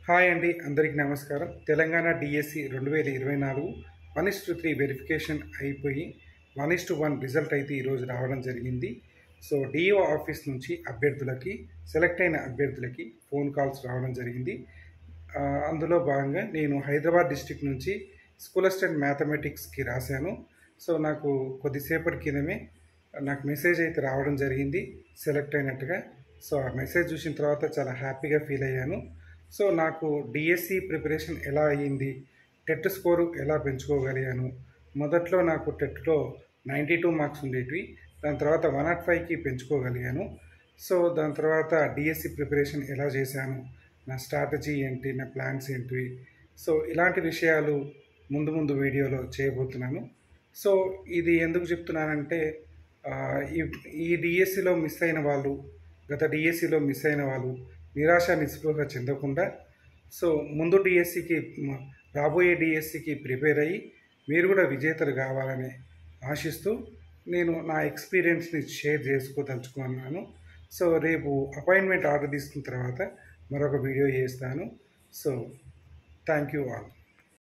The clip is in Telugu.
హాయ్ అండి, అందరికీ నమస్కారం. తెలంగాణ డిఎస్సి 2024 1:3 వెరిఫికేషన్ అయిపోయి 1:1 రిజల్ట్ అయితే ఈరోజు రావడం జరిగింది. సో డిఓ ఆఫీస్ నుంచి అభ్యర్థులకి, సెలెక్ట్ అయిన అభ్యర్థులకి ఫోన్ కాల్స్ రావడం జరిగింది. అందులో భాగంగా నేను హైదరాబాద్ డిస్టిక్ నుంచి స్కూల్ అసిస్టెంట్ మ్యాథమెటిక్స్కి రాశాను. సో నాకు కొద్దిసేపటి కిందమే నాకు మెసేజ్ అయితే రావడం జరిగింది సెలెక్ట్ అయినట్టుగా. సో ఆ మెసేజ్ చూసిన తర్వాత చాలా హ్యాపీగా ఫీల్ అయ్యాను. సో నాకు డిఎస్సి ప్రిపరేషన్ ఎలా అయ్యింది, టెట్ స్కోరు ఎలా పెంచుకోగలిగాను. మొదట్లో నాకు టెట్లో 92 మార్క్స్ ఉండేటివి, దాని తర్వాత 105కి పెంచుకోగలిగాను. సో దాని తర్వాత డిఎస్సి ప్రిపరేషన్ ఎలా చేశాను, నా స్ట్రాటజీ ఏంటి, నా ప్లాన్స్ ఏంటివి, సో ఇలాంటి విషయాలు ముందు ముందు వీడియోలో చేయబోతున్నాను. సో ఇది ఎందుకు చెప్తున్నానంటే ఈ డిఎస్సిలో మిస్ అయిన వాళ్ళు, గత డిఎస్సిలో మిస్ అయిన వాళ్ళు నిరాశ నిస్పృహ చెందకుండా సో ముందు డిఎస్సికి, రాబోయే డిఎస్సికి ప్రిపేర్ అయ్యి మీరు కూడా విజేతలు కావాలని ఆశిస్తూ నేను నా ఎక్స్పీరియన్స్ని షేర్ చేసుకోదలుచుకున్నాను. సో రేపు అపాయింట్మెంట్ ఆర్డర్ తీసుకున్న తర్వాత మరొక వీడియో చేస్తాను. So thank you all.